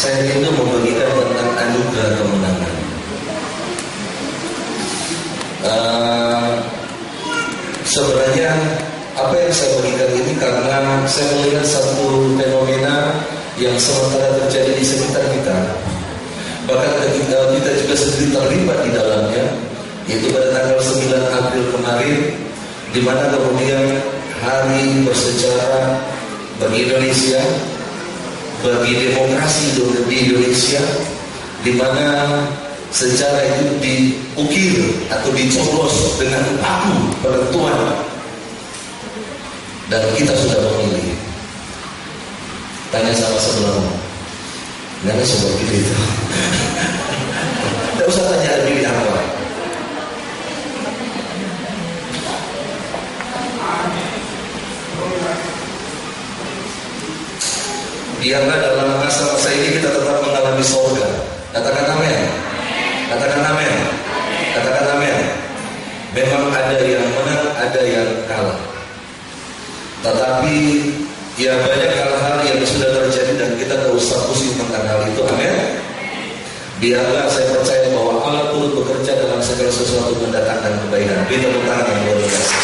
saya rindu membagikan tentang anugerah kemenangan. Sebenarnya apa yang saya bagikan ini karena saya melihat satu fenomena yang sementara terjadi di sekitar kita. Bahkan kita juga sendiri terlibat di dalamnya, yaitu pada tanggal 9 April kemarin, di mana kemudian hari bersejarah bagi Indonesia, bagi demokrasi di Indonesia, di mana sejarah itu diukir atau dicoblos dengan paku penentuan, dan kita sudah memilih. Tanya sama sebelahmu, nggak seperti itu. Tidak usah tanya pilih apa. Biarlah dalam masa-masa ini kita tetap mengalami surga. Katakan amin. Katakan amin. Katakan amin. Memang ada yang menang, ada yang kalah. Tetapi ya banyak hal-hal yang sudah terjadi dan kita tidak usah pusing tentang hal itu. Amin. Biarlah saya percaya bahwa Allah turut bekerja dalam segala sesuatu mendatangkan kebaikan. Beri tepuk tangan yang luar biasa.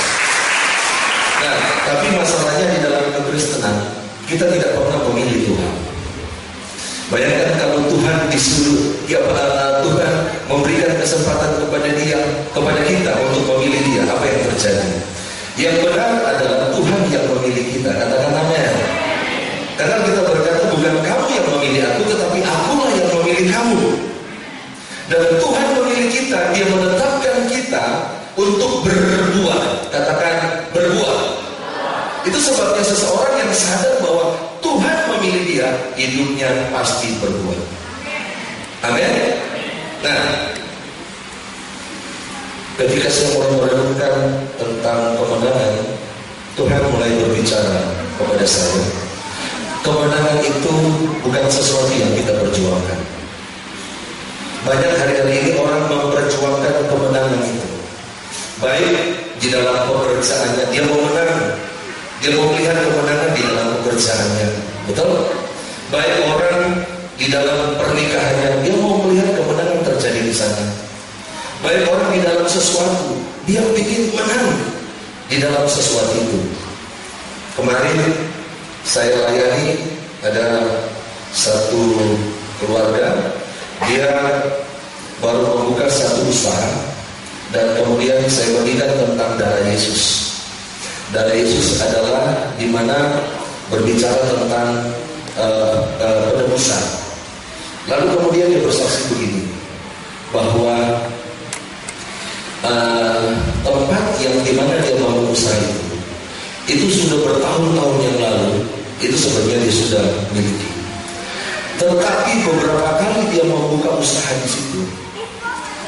Nah, tapi masalahnya di dalam kekristenan kita tidak pernah memilih Tuhan. Bayangkan kalau Tuhan disuruh, ya Tuhan memberikan kesempatan kepada kita untuk memilih Dia, apa yang terjadi? Yang benar adalah Tuhan yang memilih kita. Katakan amin. Karena kita berkata bukan kamu yang memilih aku, tetapi akulah yang memilih kamu. Dan Tuhan memilih kita, Dia menetapkan kita untuk berbuat. Katakan berbuat. Itu sebabnya seseorang yang sadar bahwa Tuhan memilih dia, hidupnya pasti berbuat. Amin. Nah, ketika saya mulai merenungkan tentang kemenangan, Tuhan mulai berbicara kepada saya. Kemenangan itu bukan sesuatu yang kita perjuangkan. Banyak hari-hari ini orang memperjuangkan kemenangan itu. Baik di dalam pekerjaannya, dia mau menang. Dia mau melihat kemenangan di dalam pekerjaannya. Betul? Baik orang di dalam pernikahannya, dia mau melihat kemenangan terjadi di sana. Baik orang di dalam sesuatu, dia ingin menang di dalam sesuatu itu. Kemarin saya layani ada satu keluarga, dia baru membuka satu usaha, dan kemudian saya bagikan tentang darah Yesus. Darah Yesus adalah di mana berbicara tentang penebusan. Lalu kemudian dia bersaksi begini, bahwa tempat yang di mana dia bangun usaha itu sudah bertahun-tahun yang lalu, itu sebenarnya dia sudah miliki. Tetapi beberapa kali dia membuka usaha di situ,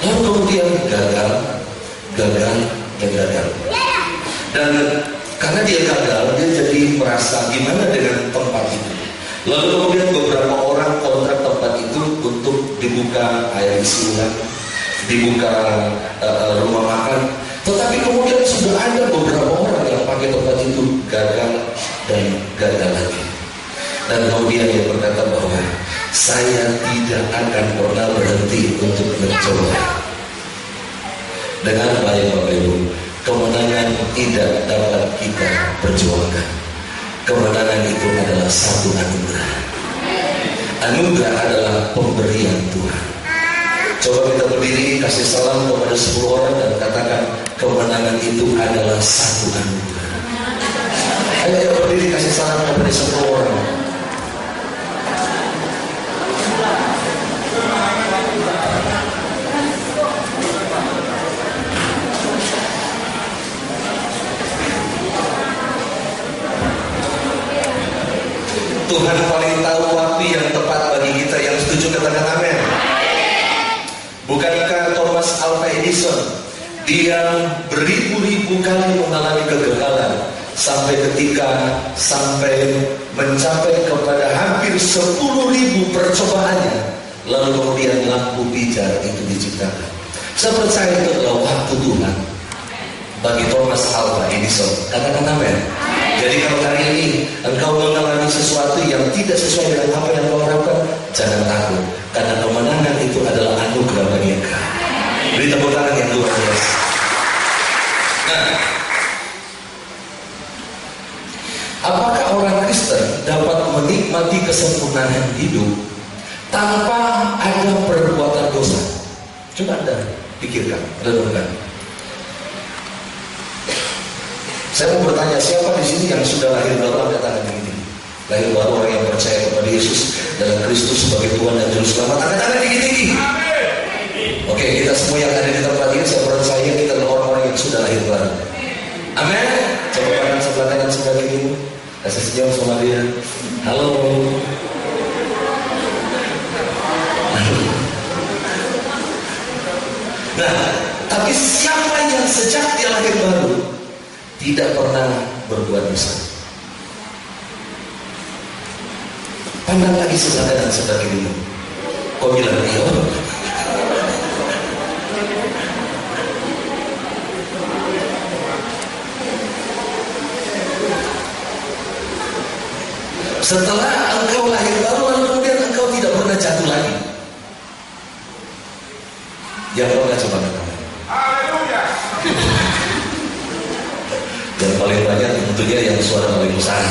lalu kemudian gagal. Dan karena dia gagal, dia jadi merasa gimana dengan tempat itu. Lalu kemudian beberapa orang kontrak tempat itu untuk dibuka air isi ulang, dibuka rumah makan. Tetapi kemudian sudah ada beberapa orang yang pakai tempat itu gagal dan gagal lagi. Dan kemudian dia berkata bahwa saya tidak akan pernah berhenti untuk mencoba. Dengan baik Bapak Ibu, kemenangan tidak dapat kita perjuangkan. Kemenangan itu adalah satu anugerah. Anugerah adalah pemberian Tuhan. Coba kita berdiri, kasih salam kepada 10 orang dan katakan, kemenangan itu adalah satu anugerah. Ayo berdiri, kasih salam kepada 10 orang. Tuhan paling tahu waktu yang tepat bagi kita. Yang setuju katakan amin. Bukankah Thomas Alva Edison, dia beribu-ribu kali mengalami kegagalan sampai mencapai kepada hampir 10.000 percobaannya, lalu kemudian lampu pijar itu diciptakan. Saya percaya itu adalah waktu Tuhan. bagi Thomas Alva Edison. Katakan amin. Jadi kalau hari ini engkau mengalami sesuatu yang tidak sesuai dengan apa yang kau harapkan, jangan takut, karena kemenangan itu adalah anugerah bagi engkau. Beri tepuk tangan yang luar biasa. Nah, apakah orang Kristen dapat menikmati kesempurnaan hidup tanpa ada perbuatan dosa? Coba Anda pikirkan, renungkan. Saya mau bertanya, siapa di sini yang sudah lahir baru? Angkat tangan yang ini. Lahir baru, orang yang percaya kepada Yesus dalam Kristus sebagai Tuhan dan Juru Selamat. Angkat tangan tinggi-tinggi. Oke, kita semua yang ada di tempat ini, saya percaya kita adalah orang-orang yang sudah lahir baru. Amin. Coba pandang sebelah kanan sebelah kiri. Kasih senyum sama dia. Halo. Nah, tapi siapa yang sejak dia lahir baru tidak pernah berbuat dosa? Pandang lagi sebelah kanan sebelah kiri. Kau bilang iya? Setelah engkau lahir baru, lalu kemudian engkau tidak pernah jatuh lagi. Yang pernah coba katakan. Haleluya. Yang paling banyak tentunya yang suara paling besar.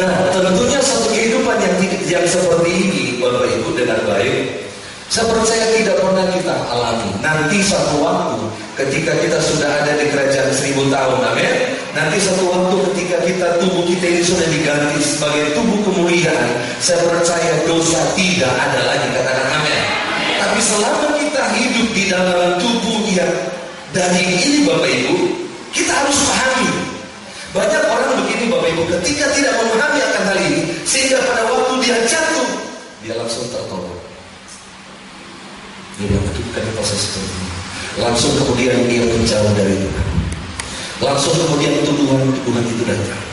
Nah, tentunya satu kehidupan yang seperti ini, Bapak Ibu, dengan baik, saya percaya tidak pernah kita alami. Nanti satu waktu ketika kita sudah ada di kerajaan 1000 tahun, amin. Nanti satu waktu ketika tubuh kita ini sudah diganti sebagai tubuh kemuliaan, saya percaya dosa tidak ada lagi, katakan amin. Tapi selama kita hidup di dalam tubuh yang daging ini, Bapak Ibu, kita harus pahami. Banyak orang begini, Bapak Ibu, ketika tidak memahami akan hal ini, sehingga pada waktu dia jatuh, dia langsung tertolong. Dia bilang, aduh, kenapa saya seperti ini? Langsung kemudian dia menjauh dari Tuhan. Langsung kemudian tuduhan itu datang.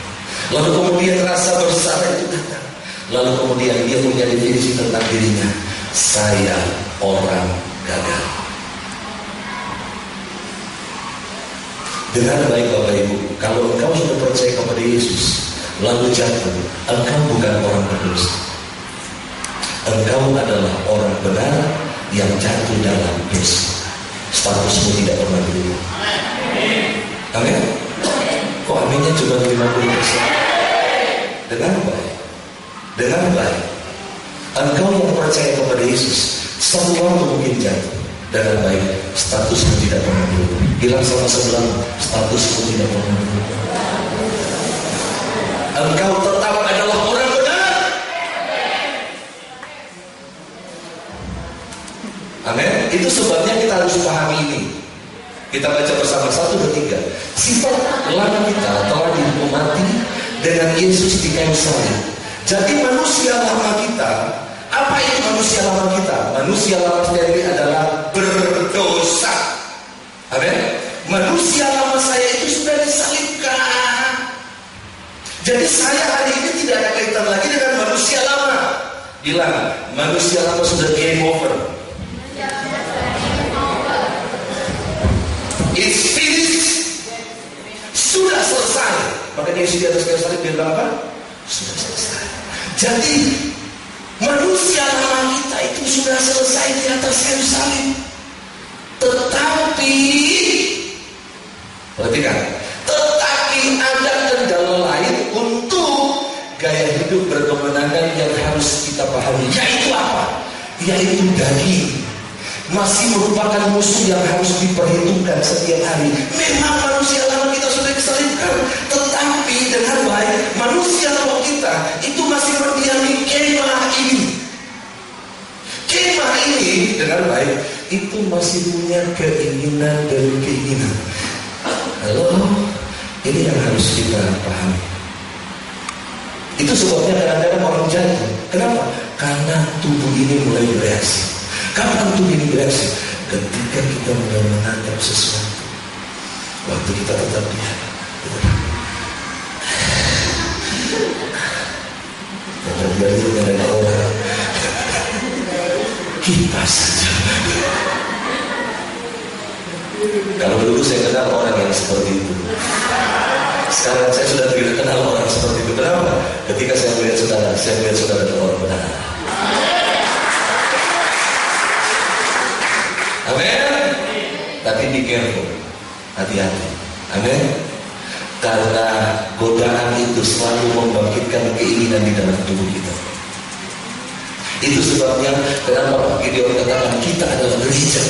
Lalu kemudian rasa bersalah itu datang. Lalu kemudian dia punya definisi tentang dirinya. Saya orang gagal. Dengar baik Bapak Ibu, kalau engkau sudah percaya kepada Yesus, lalu jatuh, engkau bukan orang berdosa. Engkau adalah orang benar yang jatuh dalam dosa. Statusmu tidak pernah berubah. Amin. Kok aminnya cuma 50%? Dengar baik. Dengar baik. Engkau yang percaya kepada Yesus, satu waktu mungkin jatuh. Dengan baik, statusmu tidak pernah berubah. Bilang sama sebelah, statusmu tidak pernah berubah. Engkau tetap adalah orang benar. Amin. Itu sebabnya kita harus pahami ini. Kita baca bersama 1, 2, 3. Sifat lama kita telah dihukum mati dengan Yesus di kayu salib. Jadi manusia lama kita, apa itu manusia lama kita? Manusia lama kita ini adalah berdosa. Amin. Manusia lama saya itu sudah disalibkan. Jadi saya hari ini tidak ada kaitan lagi dengan manusia lama. Bilang, manusia lama sudah game over. It's finished. Sudah selesai. Makanya Yesus di atas kayu salib dia bilang apa? Sudah selesai. Jadi manusia lama kita itu sudah selesai di atas kayu salib. Tetapi perhatikan, tetapi ada kendala lain untuk gaya hidup berkemenangan yang harus kita pahami. Yaitu apa? Yaitu daging. Masih merupakan musuh yang harus diperhitungkan setiap hari. Memang manusia lama kita sudah disalibkan, tetapi dengan baik, manusia lama kita itu masih berdiami kemah ini. Kemah ini dengan baik itu masih punya keinginan dan keinginan. Halo, ini yang harus kita pahami. Itu sebabnya kadang-kadang orang jatuh. Kenapa? Karena tubuh ini mulai bereaksi. Kapan tubuh ini bereaksi? Ketika kita mulai menangkap sesuatu. Waktu kita tetap diam. Karena dia dengan orang kipas saja. dulu saya kenal orang yang seperti itu. Sekarang saya sudah tidak kenal orang seperti itu. Kenapa? Ketika saya melihat saudara adalah orang benar. Amin. Tapi be careful, hati-hati. Amin. Karena godaan itu selalu membangkitkan keinginan di dalam tubuh kita. Itu sebabnya kenapa Pak Gideon katakan kita adalah gereja.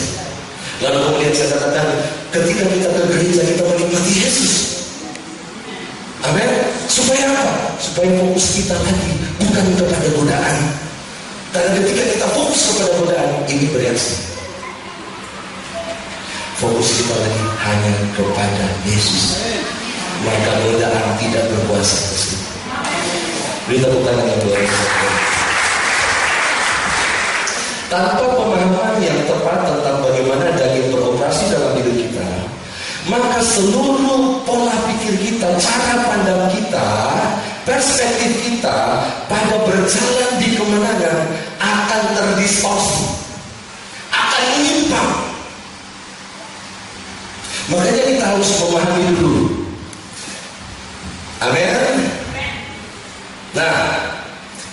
Lalu kemudian saya katakan ketika kita ke gereja kita menikmati Yesus. Amin. Supaya apa? Supaya fokus kita lagi bukan kepada godaan. Karena ketika kita fokus kepada godaan ini bereaksi. Fokus kita lagi hanya kepada Yesus. Maka godaan tidak berkuasa atas kita. Beri tepuk tangan yang luar biasa. Tanpa pemahaman yang tepat tentang bagaimana daging beroperasi dalam hidup kita, maka seluruh pola pikir kita, cara pandang kita, perspektif kita pada berjalan di kemenangan akan terdistorsi, akan menyimpang. Makanya kita harus memahami dulu. Amin. Nah,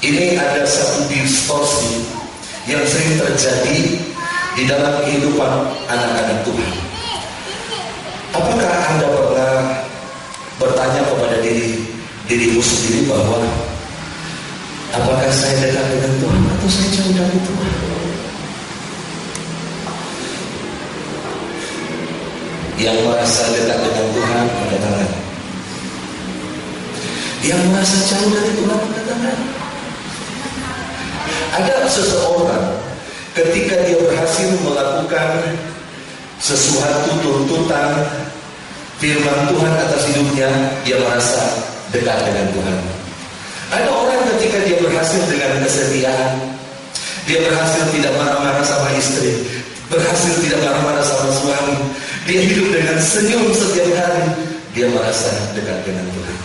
ini ada satu distorsi yang sering terjadi di dalam kehidupan anak-anak Tuhan. Apakah Anda pernah bertanya kepada dirimu sendiri bahwa apakah saya dekat dengan Tuhan atau saya jauh dari Tuhan? Yang merasa dekat dengan Tuhan angkat tangan. Yang merasa jauh dari Tuhan angkat tangan. Ada seseorang ketika dia berhasil melakukan sesuatu tuntutan firman Tuhan atas hidupnya, dia merasa dekat dengan Tuhan. Ada orang ketika dia berhasil dengan kesetiaan, dia berhasil tidak marah-marah sama istri, berhasil tidak marah-marah sama suami, dia hidup dengan senyum setiap hari, dia merasa dekat dengan Tuhan.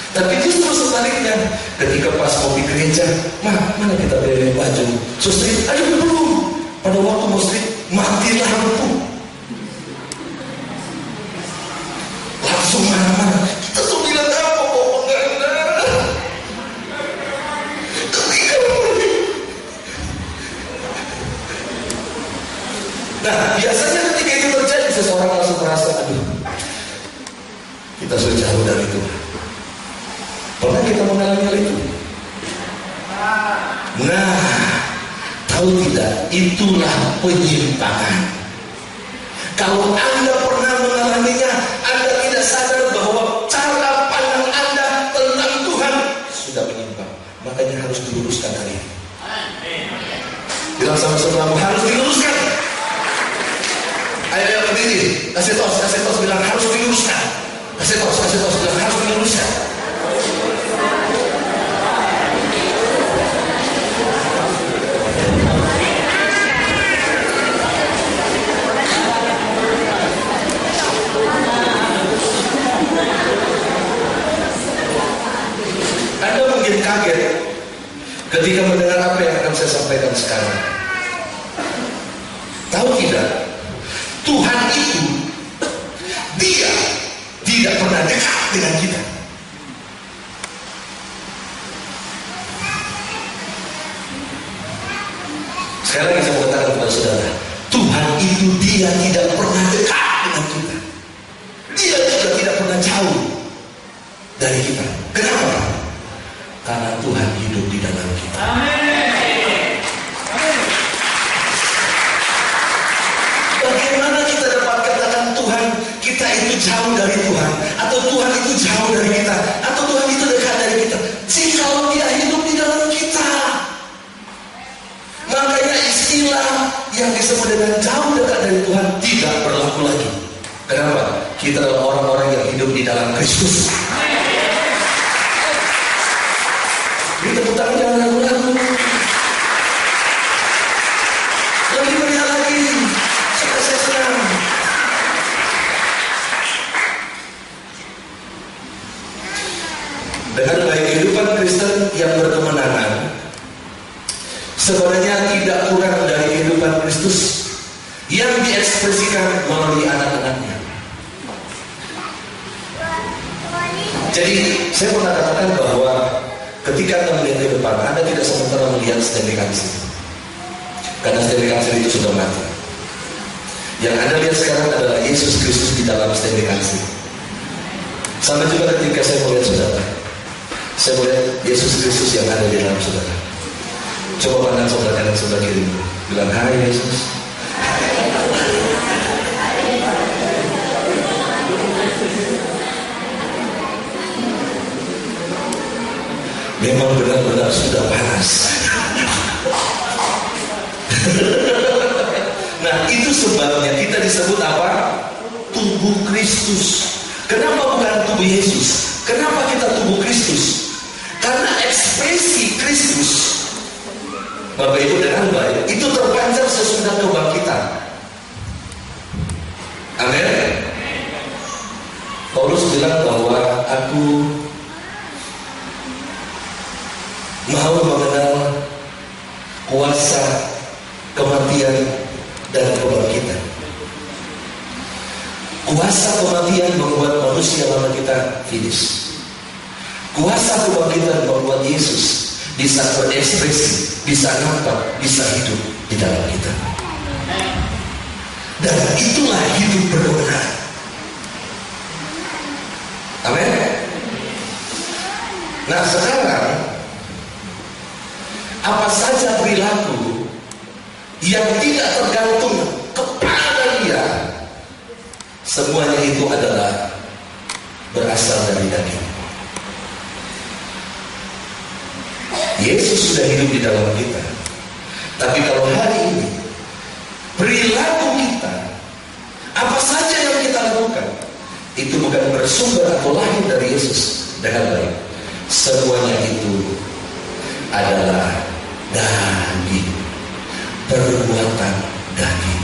Tapi justru sebaliknya, ketika pas mau di gereja, mana kita beli baju? Sustri, ayo belum. Pada waktu musrik, mati lampu. Langsung marah-marah. Kita tuh bilang apa? Nah, biasanya ketika itu terjadi, seseorang langsung merasa, aduh, kita sudah jauh dari Tuhan. Pernah kita mengalami hal itu? Nah, tahu tidak, itulah penyimpangan. Kalau Anda pernah mengalaminya, Anda tidak sadar bahwa cara pandang Anda tentang Tuhan sudah menyimpang. Makanya harus diluruskan hari ini. Bilang sama sebelahmu, harus diluruskan. Ayo yang berdiri, kasih tos bilang harus diluruskan. Kasih tos bilang harus diluruskan. Anda mungkin kaget ketika mendengar apa yang akan saya sampaikan sekarang. Tahu tidak, Tuhan itu Dia tidak pernah dekat dengan kita. Sekarang saya mau katakan kepada saudara, Tuhan itu Dia tidak pernah dekat dengan kita. Dia juga tidak pernah jauh dari kita. Kenapa? Karena Tuhan hidup di dalam kita. Amin. Bagaimana kita dapat katakan Tuhan kita itu jauh dari Tuhan, atau Tuhan itu jauh dari kita, atau Tuhan itu dekat dari kita? Jikalau Dia hidup di dalam kita. Makanya istilah yang disebut dengan jauh dekat dari Tuhan tidak berlaku lagi. Kenapa? Kita adalah orang-orang yang hidup di dalam Kristus. Ini tepuk tangan jangan ragu-ragu. Lebih meriah lagi, supaya saya senang. Dengan baik kehidupan Kristen yang berkemenangan sebenarnya tidak kurang dari kehidupan Kristus yang diekspresikan melalui anak-anaknya. Jadi saya pernah katakan bahwa ketika Anda melihat ke depan, Anda tidak sementara melihat Stanley Council, karena Stanley Council itu sudah mati. Yang Anda lihat sekarang adalah Yesus Kristus di dalam Stanley Council. Sama juga ketika saya melihat saudara, saya melihat Yesus Kristus yang ada di dalam saudara. Coba pandang saudara kanan sebelah kiri, bilang hai Yesus. Memang benar-benar sudah panas. Nah, itu sebabnya kita disebut apa? Tubuh Kristus. Kenapa bukan tubuh Yesus? Kenapa kita tubuh Kristus? Karena ekspresi Kristus, Bapak Ibu dengan baik, itu terpancar sesudah kebangkitan. Amin. Paulus bilang bahwa aku mau mengenal kuasa kematian dan kebangkitan. Kuasa kematian membuat manusia lama kita finish. Kuasa kebangkitan membuat Yesus bisa berekspresi, bisa nampak, bisa hidup di dalam kita. Dan itulah hidup benar. Amin. Nah sekarang, apa saja perilaku yang tidak tergantung kepada dia, semuanya itu adalah berasal dari daging. Yesus sudah hidup di dalam kita. Tapi kalau hari ini perilaku kita, apa saja yang kita lakukan, itu bukan bersumber atau lahir dari Yesus dengan baik. Semuanya itu adalah daging, perbuatan daging.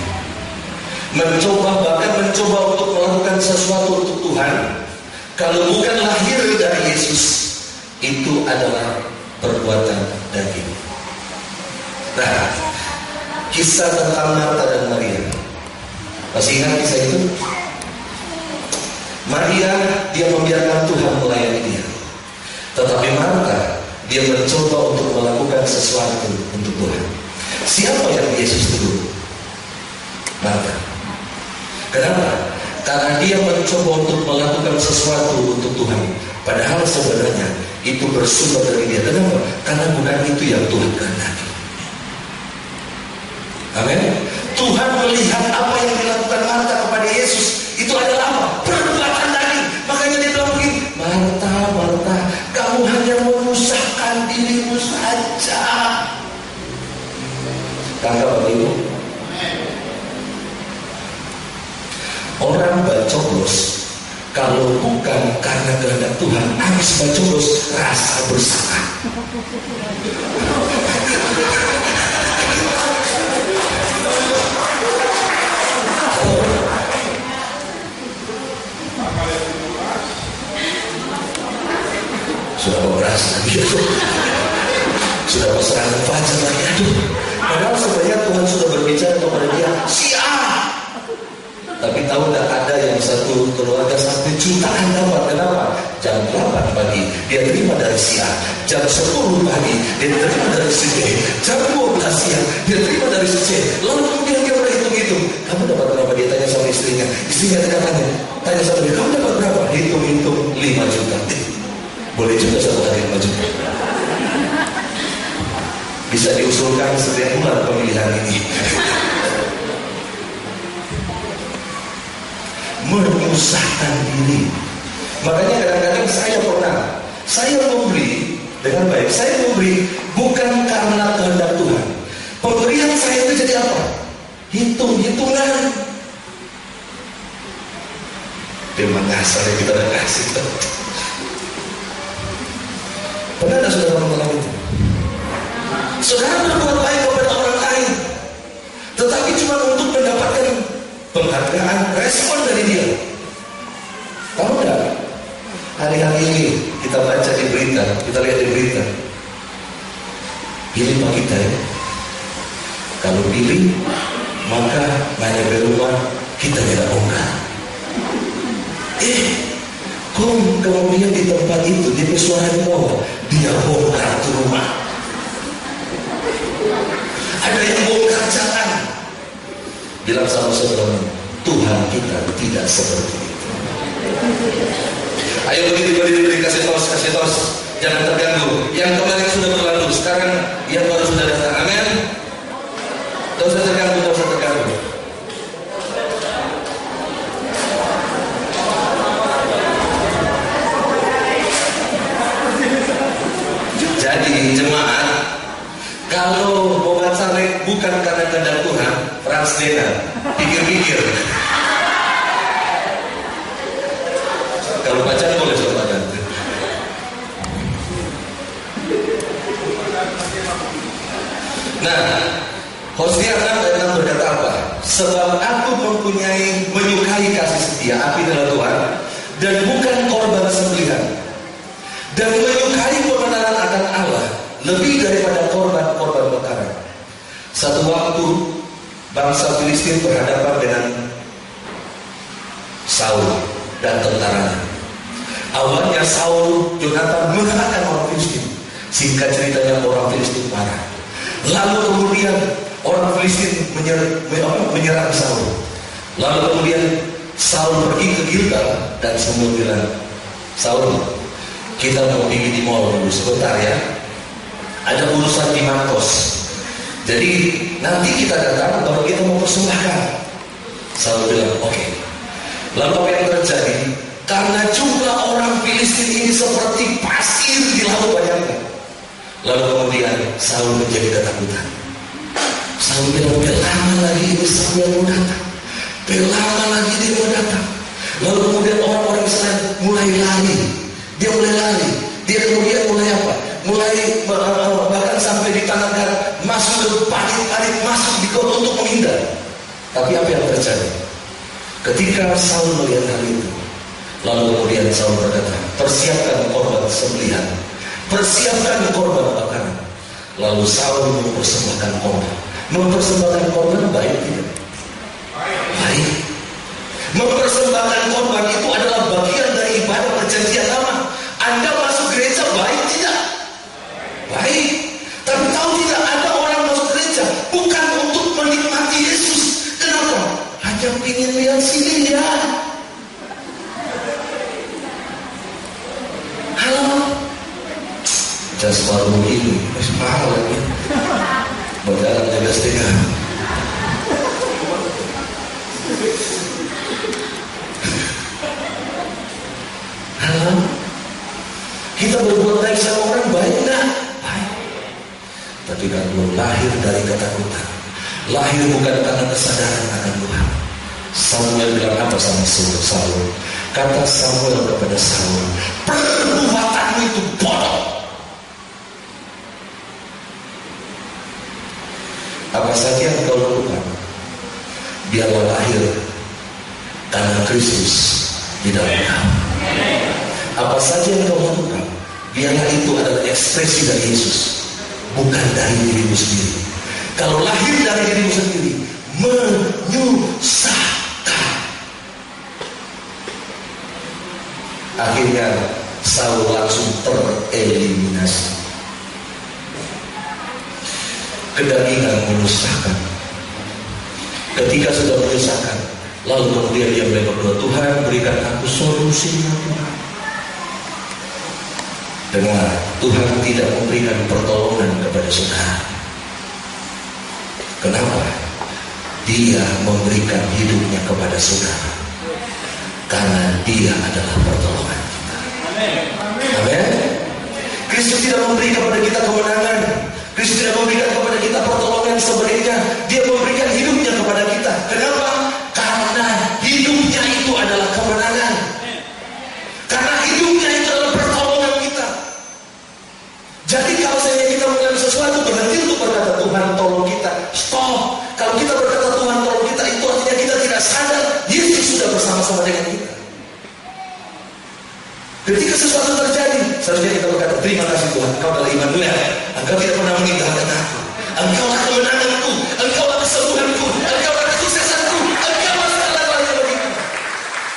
Bahkan mencoba untuk melakukan sesuatu untuk Tuhan, kalau bukan lahir dari Yesus, itu adalah perbuatan daging. Nah, kisah tentang Marta dan Maria, masih ingat kisah itu? Maria, dia membiarkan Tuhan melayani dia. Tetapi Marta, dia mencoba untuk melakukan sesuatu untuk Tuhan. Siapa yang Yesus tegur? Marta. Kenapa? Karena dia mencoba untuk melakukan sesuatu untuk Tuhan, padahal sebenarnya itu bersumber dari dia. Kenapa? Karena bukan itu yang Tuhan kehendaki. Amin. Tuhan melihat apa yang dilakukan Marta kepada Yesus, itu adalah apa? Perbuatan daging. Makanya dia bilang begini, Marta, Marta, kamu hanya menyusahkan dirimu saja. Tangkap Bapak Ibu? Orang bacoblos, kalau bukan karena kehendak Tuhan, habis bacoblos rasa bersalah. Sudah berasa lagi, sudah berserangan fajar lagi, aduh. Padahal sebenarnya Tuhan sudah berbicara kepada dia, si A. Tapi tahu tak ada yang satu keluarga sampai jutaan dapat. Kenapa? Jam 8 pagi dia terima dari si A, jam 10 pagi dia terima dari si B, jam 12 siang dia terima dari si C. Lalu kemudian dia berhitung-hitung, kamu dapat berapa? Dia tanya sama istrinya. Istrinya katanya, tanya sama dia, kamu dapat berapa? Hitung-hitung 5 juta. Boleh juga satu hari 5 juta. Bisa diusulkan setiap bulan pemilihan ini. Menyusahkan diri. Makanya kadang-kadang saya memberi dengan baik. Saya memberi bukan karena kehendak Tuhan. Pemberian saya itu jadi apa? Hitung-hitungan. Terima kasih kita udah kasih. Pernah ada saudara mengalami itu? Saudara berbuat baik kepada orang lain, tetapi cuma untuk mendapatkan penghargaan, respon dari dia. Tahu enggak? Hari-hari ini kita baca di berita, kita lihat di berita. Pilih Pak kita ya. Kalau pilih, maka banyak di rumah kita tidak bongkar. Kemudian di tempat itu dia bersuara di bawah, dia bongkar tuh rumah. Ada yang bongkar jalan. Bilang sama saudara, Tuhan kita tidak seperti itu. Ayo berdiri, kasih tos. Jangan terganggu. Yang kemarin sudah berlalu, sekarang yang baru sudah datang. Amin. Tidak usah terganggu. Jadi jemaat, kalau mau baca bukan karena kehendak Tuhan, Frans Dena, pikir-pikir. Kalau baca boleh coba ganti. Nah, Hosea 6 berkata apa? Sebab aku menyukai kasih setia, api adalah Tuhan, dan bukan korban sembelihan, dan menyukai pembenaran akan Allah lebih daripada korban bakaran. Satu waktu bangsa Filistin berhadapan dengan Saul dan tentaranya. Awalnya Jonathan mengalahkan orang Filistin. Singkat ceritanya orang Filistin marah. Lalu kemudian orang Filistin menyerang Saul. Lalu kemudian Saul pergi ke Gilgal dan semua bilang, Saul, kita mau pergi di mall dulu sebentar ya. Ada urusan di Markos. Jadi nanti kita datang baru kita mau persembahkan. Saul bilang, oke. Lalu apa yang terjadi? Karena jumlah orang Filistin ini seperti pasir di laut banyaknya. Lalu kemudian Saul menjadi ketakutan. Saul bilang, lama lagi ini Samuel mau datang. Lama lagi dia mau datang. Lalu kemudian orang-orang Israel mulai lari. Dia mulai lari. Dia kemudian mulai apa? Mulai bahkan sampai di tanah garam, masuk ke parit-parit, masuk di kota untuk menghindar. Tapi apa yang terjadi? Ketika Saul melihat hal itu, lalu kemudian Saul berkata, persiapkan korban sembelihan, persiapkan korban bakaran. Lalu Saul mempersembahkan korban. Mempersembahkan korban baik tidak? Baik. Mempersembahkan korban itu adalah bagian dari ibadah perjanjian lama. Anda masuk gereja baik tidak? Baik. Tapi tahu tidak, ada orang masuk gereja bukan untuk menikmati Yesus. Kenapa? Hanya ingin lihat sini ya. Halo. Jas baru begini, masih mahal lagi. Berjalan jaga setengah. Halo. Kita berbuat baik sama orang baik enggak? Baik. Tapi kalau lahir dari ketakutan, lahir bukan karena kesadaran akan Tuhan. Samuel bilang apa sama Saul? Kata Samuel kepada Saul, perbuatanmu itu bodoh. Apa saja yang kau lakukan, biarlah lahir karena Kristus di dalam kau. Apa saja yang kau lakukan, biarlah itu adalah ekspresi dari Yesus, bukan dari dirimu sendiri. Kalau lahir dari dirimu sendiri, menyusahkan. Akhirnya Saul langsung tereliminasi. Kedagingan menyusahkan. Ketika sudah menyusahkan, lalu kemudian dia mulai berdoa, Tuhan berikan aku solusinya Tuhan. Dengar, Tuhan tidak memberikan pertolongan kepada saudara. Kenapa? Dia memberikan hidupnya kepada saudara karena dia adalah pertolongan kita. Amin. Kristus tidak memberikan kepada kita kemenangan. Kristus tidak memberikan kepada kita pertolongan sebaliknya. Dia memberikan hidupnya kepada kita. Kenapa? Karena hidupnya itu adalah kemenangan. Karena hidupnya itu adalah pertolongan kita. Jadi kalau saya kita mengalami sesuatu, berhenti untuk berkata Tuhan tolong kita. Stop. Kalau kita berkata Tuhan tolong kita, itu artinya kita tidak sadar Yesus sudah bersama-sama dengan kita. Ketika sesuatu terjadi, seharusnya kita berkata, terima kasih Tuhan, Engkau adalah Immanuel. Engkau tidak pernah meninggalkan aku. Engkaulah kemenanganku, Engkaulah kesembuhanku, Engkaulah kesuksesanku, Engkaulah segala-galanya bagiku.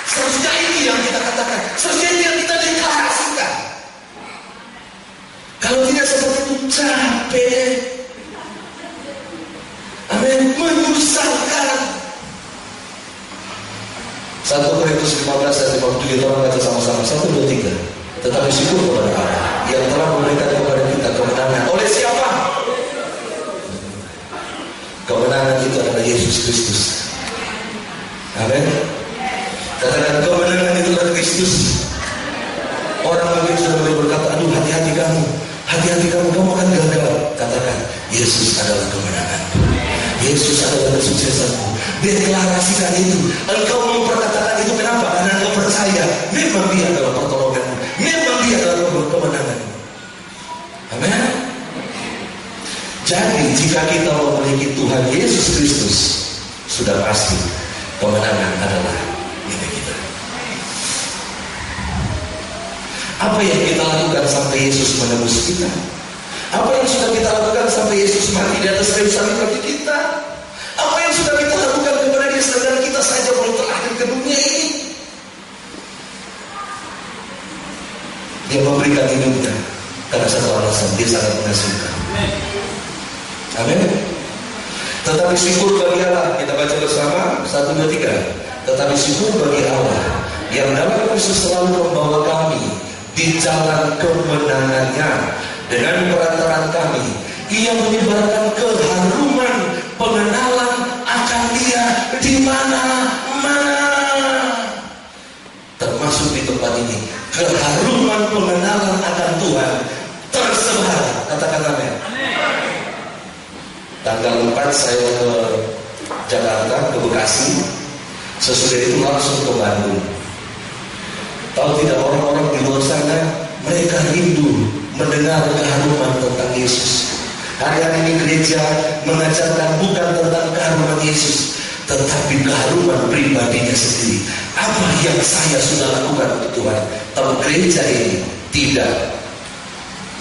Seharusnya ini yang kita katakan. Seharusnya ini yang pede. Amin. Menyusahkan. 1 Korintus 15 ayat 57 kita baca sama-sama. 1, 2, 3. Tetapi syukur kepada Allah yang telah memberikan kepada kita kemenangan. Oleh siapa? Kemenangan itu adalah Yesus Kristus. Amin. Katakan kemenangan itu adalah Kristus. Orang mungkin sudah berkata, aduh hati-hati kamu, kamu akan gagal. Katakan, Yesus adalah kemenangan. Yesus adalah kesuksesanmu. Deklarasikan itu. Engkau memperkatakan itu kenapa? Karena engkau percaya memang Dia adalah pertolonganmu, memang Dia adalah kemenanganmu. Amin. Jadi jika kita memiliki Tuhan Yesus Kristus, sudah pasti kemenangan adalah milik kita. Apa yang kita lakukan sampai Yesus menebus kita? Apa yang sudah kita lakukan sampai Yesus mati di atas kayu salib bagi kita? Apa yang sudah kita lakukan kepada Dia sedang kita saja belum terlahir ke dunia ini? Dia memberikan hidupnya karena satu alasan, Dia sangat mengasihi. Amin. Tetapi syukur bagi Allah, kita baca bersama 1, 2, 3. Tetapi syukur bagi Allah yang dalam Kristus selalu membawa kami di jalan kemenangannya. Dengan perantaraan kami, Ia menyebarkan keharuman pengenalan akan Dia di mana-mana. Termasuk di tempat ini, keharuman pengenalan akan Tuhan tersebar. Katakan amin. Tanggal 4 saya ke Jakarta, ke Bekasi. Sesudah itu langsung ke Bandung. Tahu tidak, orang-orang di luar sana mereka rindu mendengar keharuman tentang Yesus. Hari-hari ini gereja mengajarkan bukan tentang keharuman Yesus, tetapi keharuman pribadinya sendiri. Apa yang saya sudah lakukan untuk Tuhan. Tapi gereja ini tidak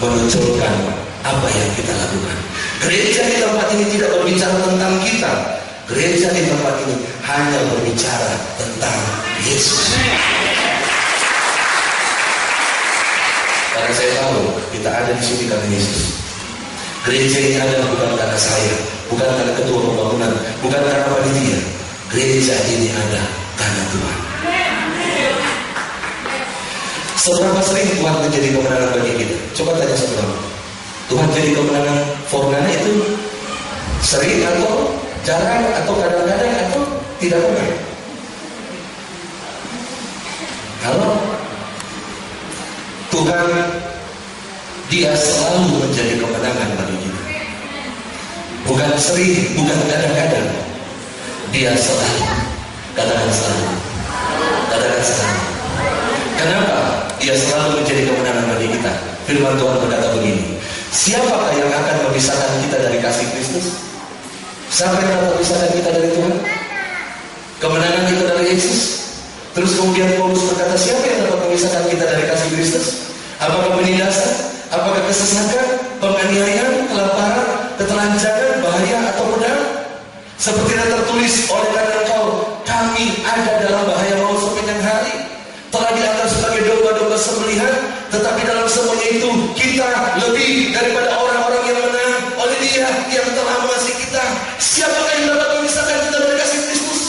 menunjukkan apa yang kita lakukan. Gereja di tempat ini tidak berbicara tentang kita. Gereja di tempat ini hanya berbicara tentang Yesus. Karena saya tahu kita ada di sini karena Yesus. Gereja ini ada bukan karena saya, bukan karena ketua pembangunan, bukan karena panitia. Gereja ini ada karena Tuhan. Seberapa sering Tuhan menjadi kemenangan bagi kita? Coba tanya seberapa. Tuhan jadi kemenangan Fornana itu sering atau jarang atau kadang-kadang atau tidak pernah? Kalau Tuhan, Dia selalu menjadi kemenangan bagi kita. Bukan sering, bukan kadang-kadang. Dia selalu. Katakan selalu. Katakan selalu. Kenapa Dia selalu menjadi kemenangan bagi kita? Firman Tuhan berkata begini, siapakah yang akan memisahkan kita dari kasih Kristus? Siapa yang akan memisahkan kita dari Tuhan? Kemenangan itu dari Yesus. Terus kemudian Paulus berkata, siapa yang dapat memisahkan kita dari kasih Kristus? Apakah penindasan? Apakah kesesakan? Penganiayaan? Kelaparan? Ketelanjangan? Bahaya atau pedang? Seperti yang tertulis, oleh karena engkau kami ada dalam bahaya maut sepanjang hari. Telah diantar sebagai domba-domba sembelihan, tetapi dalam semuanya itu kita lebih daripada orang-orang yang menang oleh Dia yang telah mengasihi kita. Siapakah yang dapat memisahkan kita dari kasih Kristus?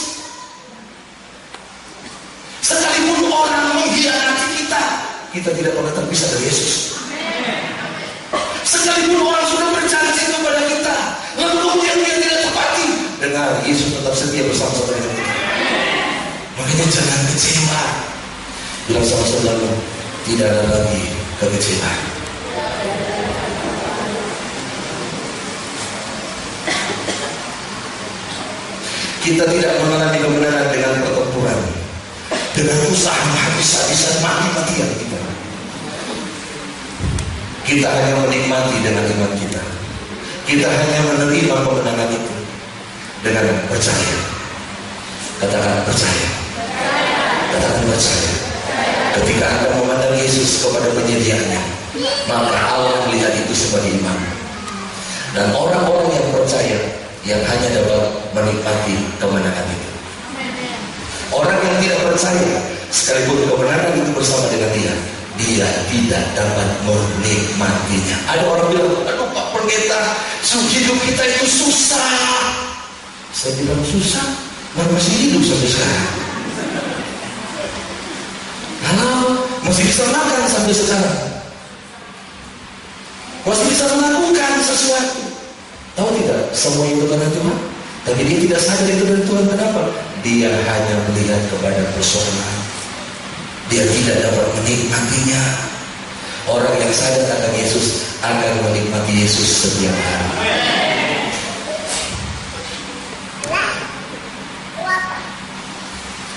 Sekalipun orang mengkhianati kita, kita tidak pernah terpisah dari Yesus. Sekalipun orang sudah berjanji kepada kita, lalu kemudian Dia tidak tepati, dengar, Yesus tetap setia bersama-sama dengan kita. Makanya jangan kecewa. Bilang sama saudara, tidak ada lagi kekecewaan. Kita tidak mengalami kemenangan dengan pertempuran, dengan usaha habis-habisan mati-matian kita. Kita hanya menikmati dengan iman kita. Kita hanya menerima kemenangan itu dengan percaya. Katakan percaya. Katakan percaya. Ketika Anda memandang Yesus kepada penyediaannya, maka Allah melihat itu sebagai iman. Dan orang-orang yang percaya yang hanya dapat menikmati kemenangan itu. Orang yang tidak percaya, sekalipun kemenangan itu bersama dengan dia tidak dapat menikmatinya. Ada orang bilang, aduh Pak Pendeta, Hidup kita itu susah. Saya bilang susah, masih hidup sampai sekarang. Halo, masih bisa makan sampai sekarang. Masih bisa melakukan sesuatu. Tahu tidak, semua itu karena Tuhan. Tapi dia tidak sadar itu dari Tuhan. Kenapa? Dia hanya melihat kepada persoalan. Dia tidak dapat menikmatinya. Orang yang sadar akan Yesus akan menikmati Yesus setiap hari.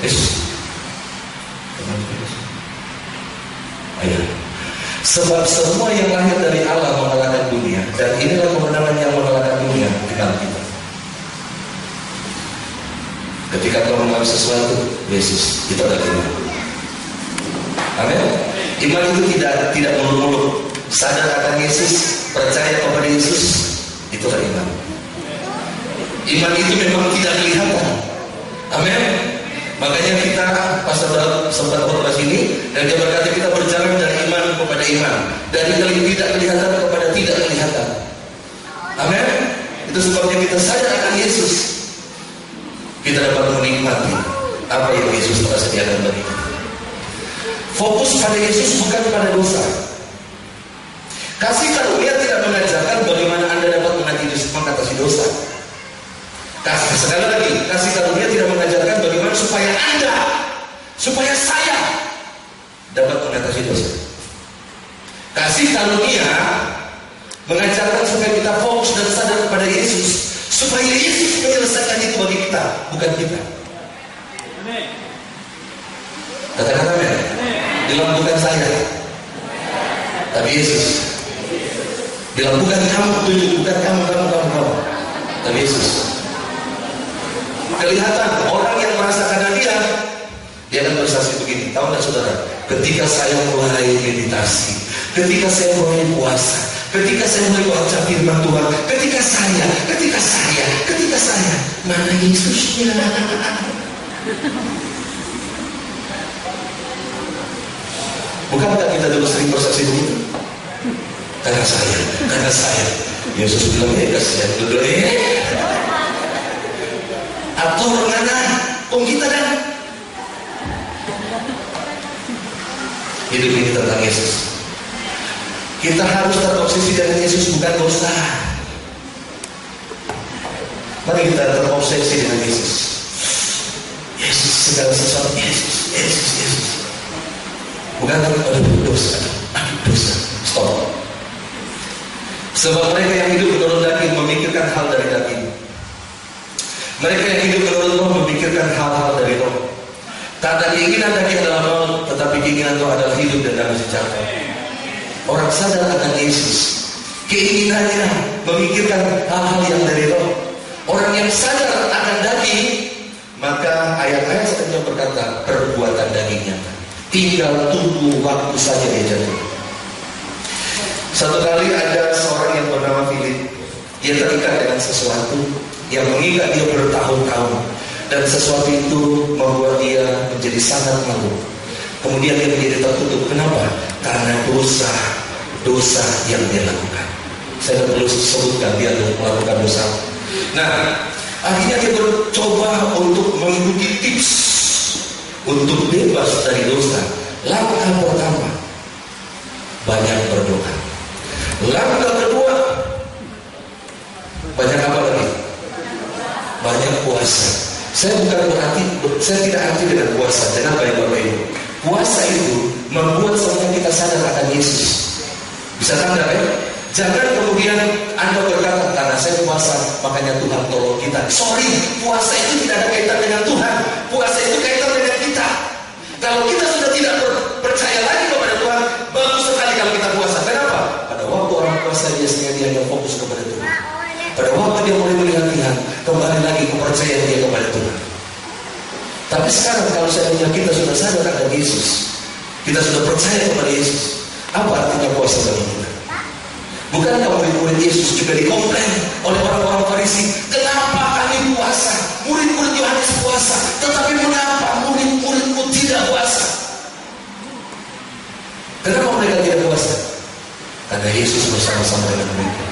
Yesus. Ayo. Sebab semua yang lahir dari Allah mengalahkan dunia, dan inilah kemenangan yang mengalahkan dunia, iman kita. Ketika kau mengalami sesuatu, Yesus, itu adalah iman. Amin. Iman itu tidak muluk-muluk. Sadar akan Yesus, percaya kepada Yesus, itulah iman. Iman itu memang tidak kelihatan. Amin. Makanya kita Pastor Daud sempat khotbah sini, dan dia berkata kita berjalan dari iman kepada iman, dari tidak kelihatan kepada tidak kelihatan. Amin. Itu sebabnya kita sadar akan Yesus, kita dapat menikmati apa yang Yesus telah sediakan bagi kita. Fokus pada Yesus bukan pada dosa. Kasih karunia tidak mengajarkan bagaimana Anda dapat mengatasi dosa. Sekali lagi, kasih karunia tidak mengajarkan bagaimana supaya Anda, supaya saya dapat mengatasi dosa. Kasih karunia mengajarkan supaya kita fokus dan sadar kepada Yesus, supaya Yesus menyelesaikan itu bagi kita, bukan kita. Katakan amin. Bilang bukan saya, tapi Yesus. Bilang bukan kamu, bukan kamu, tapi Yesus. Kelihatan orang yang merasa karena dia akan bersaksi begini. Tahu nggak saudara? Ketika saya mulai meditasi, ketika saya mulai puasa, ketika saya mulai baca firman Tuhan, ketika saya, mana Yesusnya? Bukankah kita dulu sering bersaksi begitu? Karena saya. Yesus bilang, kasihan dulu atau mana kong kita dan hidup ini tentang Yesus. Kita harus terobsesi dengan Yesus, bukan dosa. Mari kita terobsesi dengan Yesus. Yesus segala sesuatu, Yesus. Bukan dosa. Stop. Sebab mereka yang hidup menurut daging memikirkan hal dari daging. Mereka yang hidup menurut roh memikirkan hal-hal dari roh. Tak ada keinginan daging adalah maut, tetapi keinginan roh adalah hidup dan damai sejahtera. Orang sadar akan Yesus, keinginannya memikirkan hal-hal yang dari roh. Orang yang sadar akan daging, maka ayat-ayat seterusnya berkata perbuatan dagingnya tinggal tunggu waktu saja dia jatuh. Satu kali ada seorang yang bernama Philip. Dia terikat dengan sesuatu yang mengikat dia bertahun-tahun, dan sesuatu itu membuat dia menjadi sangat malu. Kemudian dia menjadi tertutup. Kenapa? Karena dosa yang dia lakukan. Saya tidak perlu sebutkan dia melakukan dosa. Nah, akhirnya dia mencoba untuk mengikuti tips untuk bebas dari dosa. Langkah pertama, banyak berdoa. Langkah kedua, banyak apa lagi? Banyak puasa. Saya tidak arti dengan puasa. Jangan Bapak Ibu. Puasa itu membuat semua kita sadar akan Yesus. Bisa tanda ya? Jangan kemudian Anda berkata, karena saya puasa, makanya Tuhan tolong kita. Sorry, puasa itu tidak ada kaitan dengan Tuhan. Puasa itu kaitan dengan kita. Kalau kita sudah tidak percaya lagi kepada Tuhan, bagus sekali kalau kita puasa. Kenapa? Pada waktu orang puasa biasanya dia hanya fokus kepada Tuhan. Pada waktu dia mulai melihat Tuhan, kembali lagi kepercayaan dia kepada Tuhan. Tapi sekarang kalau seandainya kita sudah sadar akan Yesus, kita sudah percaya kepada Yesus, apa artinya puasa bagi kita? Bukankah murid-murid Yesus juga dikomplain oleh orang-orang Farisi? Kenapa kami puasa? Murid-murid Yohanes puasa, tetapi mengapa murid-muridmu tidak puasa? Kenapa mereka tidak puasa? Karena Yesus bersama-sama dengan mereka.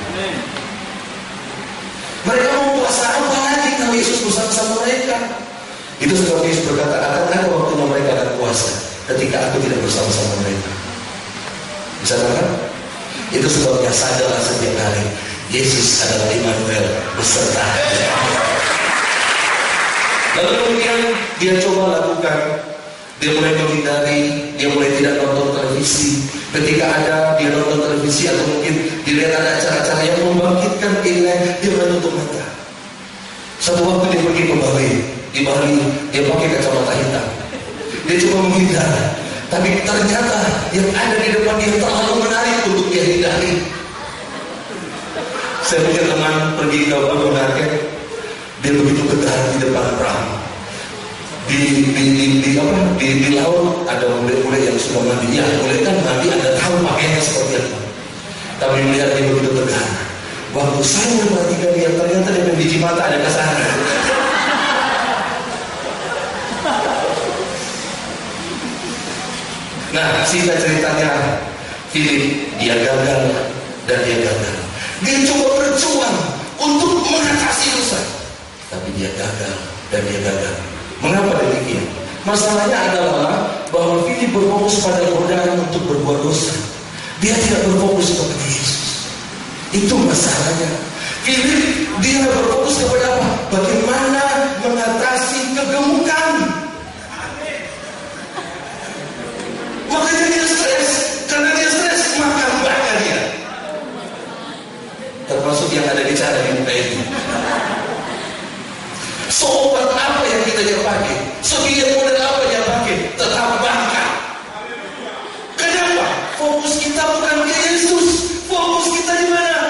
Itu sebab Yesus berkata, akan ada waktunya mereka akan puasa ketika aku tidak bersama-sama mereka. Bisa kan? Itu sebabnya sadarlah setiap hari Yesus adalah Immanuel beserta. Lalu kemudian dia coba lakukan, dia mulai menghindari, dia mulai tidak nonton televisi. Ketika ada dia nonton televisi atau mungkin dilihat ada acara-acara yang membangkitkan keinginan, dia mulai tutup mata. Satu waktu dia pergi ke Bali, di Bali dia pakai kacamata hitam. Dia coba menghindar, tapi ternyata yang ada di depan dia terlalu menarik untuk dia hindari. Saya punya teman pergi ke Gunung Naket, dia begitu getar di depan perahu. Di laut ada bule-bule yang sudah mandi. Ya, bule kan mandi, Anda tahu pakaiannya seperti apa. Tapi melihat dia begitu tegar. Waktu saya memperhatikan dia, ternyata dia biji mata ada ke sana. Nah, singkat ceritanya, Philip dia gagal dan dia gagal. Dia coba berjuang untuk mengatasi dosa, tapi dia gagal dan dia gagal. Mengapa demikian? Masalahnya adalah bahwa Philip berfokus pada godaan untuk berbuat dosa. Dia tidak berfokus kepada Yesus. Itu masalahnya. Philip dia berfokus kepada apa? Bagaimana mengatasi kegemukan. Makanya dia stres. Karena dia stres, maka bakar dia. Termasuk yang ada di cara di muka ini. Sobat apa yang kita pakai? Sebiar model apa yang pakai? Tetap bangka. Kenapa? Fokus kita bukan ke Yesus. Fokus kita di mana?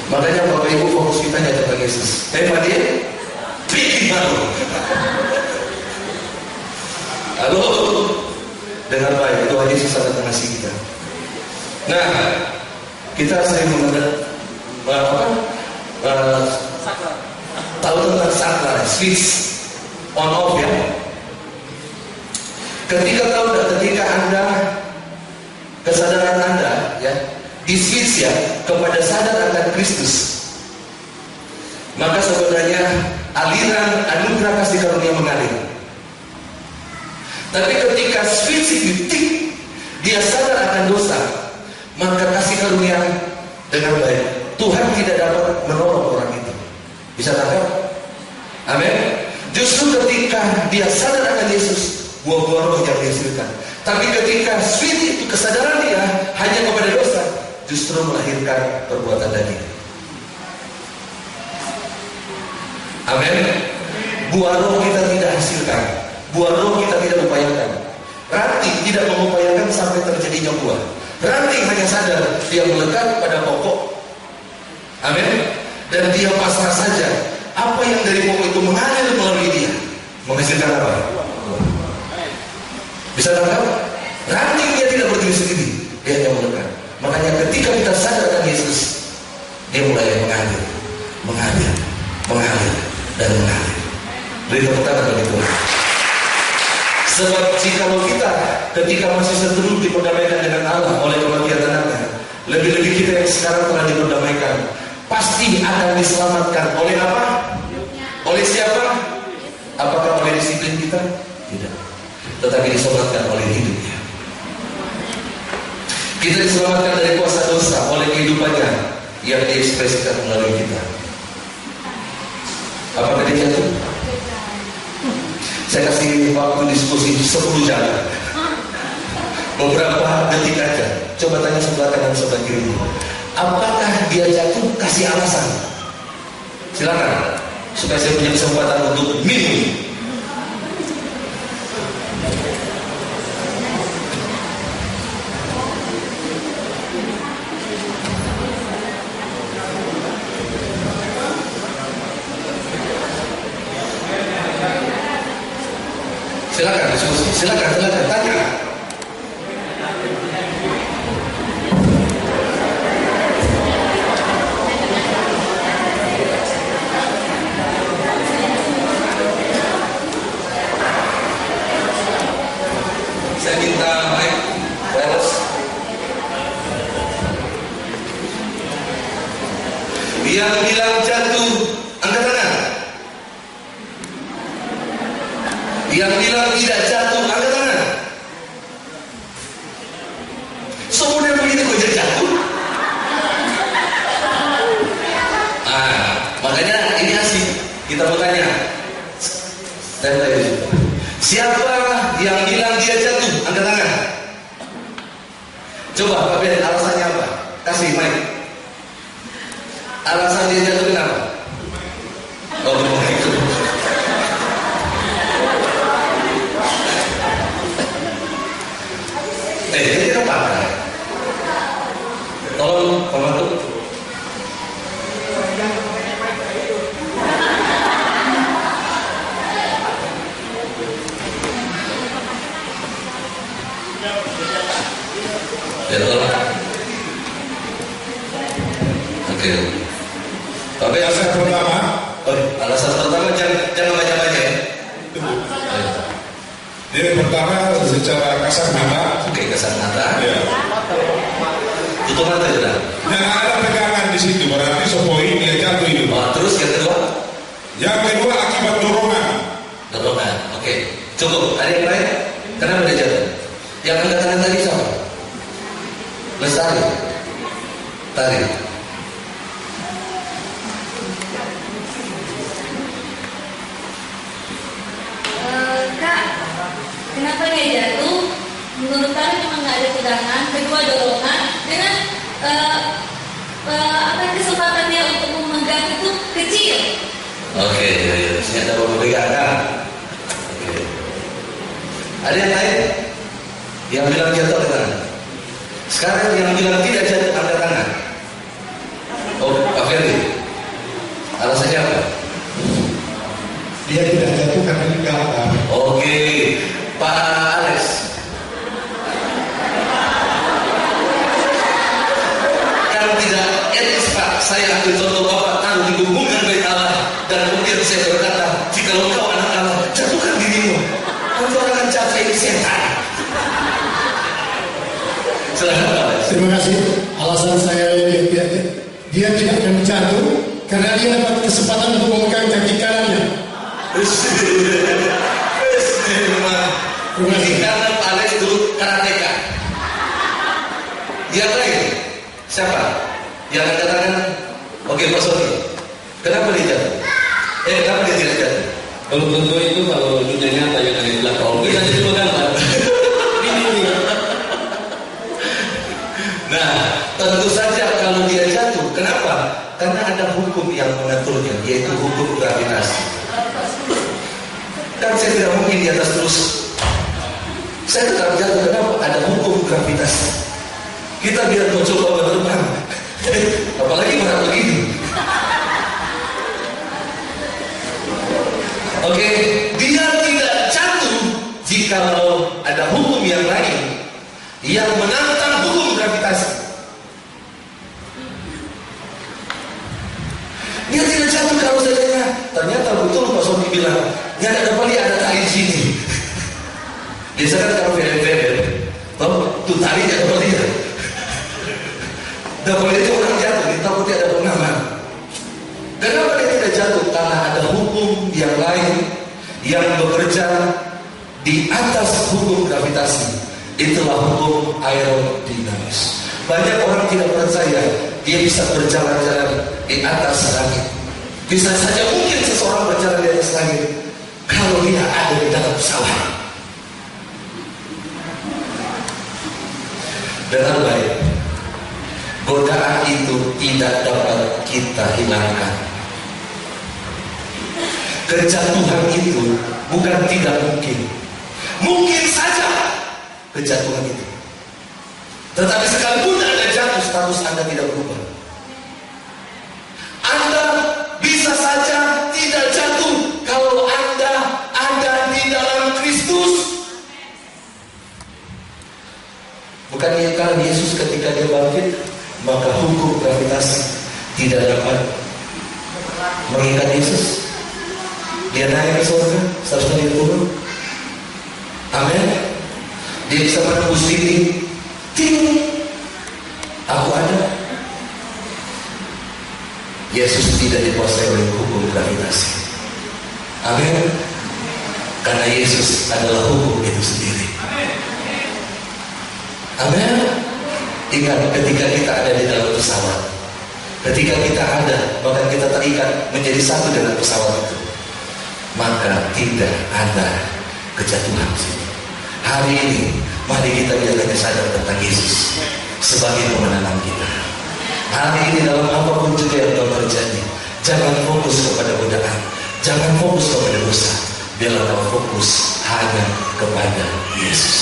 Makanya Bapak Ibu fokus kita hanya tentang Yesus. Tema dia bikin malu. Halo, dengar baik, Tuhan Yesus sangat mengasihi kita. Nah, kita sering mengenal tahu tentang saklar, switch on off ya. Ketika Anda kesadaran Anda ya di switch ya kepada sadar akan Kristus, maka sebenarnya aliran anugerah kasih karunia mengalir. Tapi ketika switch ditik, dia sadar akan dosa, maka kasih karunia dengan baik. Tuhan tidak dapat menolong orang itu. Bisa tangkap? Amin. Justru ketika dia sadar akan Yesus, buah-buah roh yang dihasilkan. Tapi ketika switch itu kesadaran dia hanya kepada dosa, justru melahirkan perbuatan daging. Amin. Buah roh kita tidak hasilkan, buah roh kita tidak upayakan. Ranting tidak mengupayakan sampai terjadinya buah. Ranting hanya sadar dia melekat pada pokok. Amin. Dan dia pasrah saja. Apa yang dari pokok itu mengalir melalui dia, menghasilkan apa? Bisa tangkap? Ranting dia tidak berdiri sendiri, dia hanya melekat. Makanya ketika kita sadarkan Yesus, dia mulai mengalir, dan mengalir. Beri tepuk tangan bagi Tuhan. Sebab jikalau kita ketika masih seteru diperdamaikan dengan Allah oleh kematian anaknya, lebih-lebih kita yang sekarang telah diperdamaikan, pasti akan diselamatkan oleh apa? Oleh siapa? Apakah oleh disiplin kita? Tidak. Tetapi diselamatkan oleh hidupnya. Kita diselamatkan dari kuasa dosa oleh kehidupannya yang diekspresikan melalui kita. Apakah dia jatuh? Saya kasih waktu diskusi 10 jam. Beberapa detik aja. Coba tanya sebelah kanan sebelah kiri. Apakah dia jatuh? Kasih alasan. Silakan. Supaya saya punya kesempatan untuk minum. Silakan diskusi, silakan tanya. Saya minta mic, wireless. Yang bilang jatuh, angkat tangan. Yang bilang tidak jatuh, angkat tangan. Semuanya begitu kok jadi jatuh. Makanya ini asik. Kita mau tanya. Siapa yang bilang dia jatuh? Angkat tangan. Coba Pak Ben, alasannya apa? Kasih mic. Alasan dia jatuh kenapa? Oh, begitu. Jadi apa? Tolong pembantu. Ya tolong. Oke. Tapi alasan pertama. Alasan pertama jangan banyak-banyak ya. Jadi pertama secara kasat mata. Oke, kasat mata. Ya. Tutup mata sudah. Dan ada pegangan di situ, berarti sepoin dia jatuh itu. Terus yang kedua? Yang kedua akibat dorongan. Dorongan. Oke. Cukup. Ada yang lain? Kenapa dia jatuh? Yang angkat tangan tadi siapa? Lestari. Tari. Kak, kenapa dia jatuh? Menurut kami memang nggak ada pegangan. Kedua dorongan dengan kesempatan dia untuk memegang itu kecil. Oke, sini ada pemegangan. Oke. Ada yang lain? Yang bilang jatuh angkat tangan. Sekarang yang bilang tidak jatuh angkat tangan. Oh, Pak Ferdi. Alasannya apa? Dia tidak jatuh karena di belakang. Oke, Pak Alex. Kan tidak etis Pak. Saya ambil contoh Bapak taruh di gunggungan bait Allah dan kemudian saya berkata, jika engkau anak Allah, jatuhkan dirimu. Engkau akan jatuh ini setan. Terima kasih. Alasan saya dia tidak akan jatuh karena dia dapat kesempatan untuk memegang kaki kanannya. Karena Pak Alex dulu karateka. Yang lain siapa? Yang angkat tangan? Oke, Pak Soni. Kenapa dia jatuh? Kenapa dia tidak jatuh? Kalau tentu itu kalau dunia nyata yang ada di belakang bisa disebutkan Pak. Ini. Nah, tentu saja kalau dia jatuh, kenapa? Karena ada hukum yang mengaturnya, yaitu hukum gravitasi. Kan saya tidak mungkin di atas terus. Saya tetap jatuh, kenapa? Ada hukum gravitasi. Kita biar mencoba berterbang. Apalagi berat begini. Oke, dia tidak jatuh jikalau ada hukum yang lain yang menantang hukum gravitasi. Dia tidak jatuh kalau saja ternyata betul Pak Sofi bilang, ya ada kembali ada tali di sini. Biasanya kan kalau film-film, tuh tali ada kembali ya. Kembali itu orang jatuh, takutnya ada pengaman. Kenapa dia tidak jatuh? Karena ada hukum yang lain yang bekerja di atas hukum gravitasi. Itulah hukum aerodinamis. Banyak orang tidak percaya dia bisa berjalan-jalan di atas langit. Bisa saja mungkin seseorang berjalan di atas langit kalau dia ada di dalam pesawat. Dengar baik, godaan itu tidak dapat kita hilangkan. Kejatuhan itu bukan tidak mungkin. Mungkin saja kejatuhan itu. Tetapi sekalipun Anda jatuh, status Anda tidak berubah. Anda bisa saja tidak jatuh kalau Anda ada di dalam Kristus. Bukannya kalau Yesus ketika dia bangkit, maka hukum gravitasi tidak dapat mengikat Yesus. Dia naik ke surga, seharusnya dia turun. Amin. Dia bisa menembus diri. Ting, aku ada. Yesus tidak dikuasai oleh hukum gravitasi. Amin. Karena Yesus adalah hukum itu sendiri. Amin. Ingat, ketika kita ada di dalam pesawat, ketika kita ada, bahkan kita terikat menjadi satu dengan pesawat itu, maka tidak ada kejatuhan. Hari ini, mari kita jalannya sadar tentang Yesus sebagai kemenangan kita. Hari ini dalam apapun juga yang kau terjadi, jangan fokus kepada godaan, jangan fokus kepada dosa, biarlah kau fokus hanya kepada Yesus.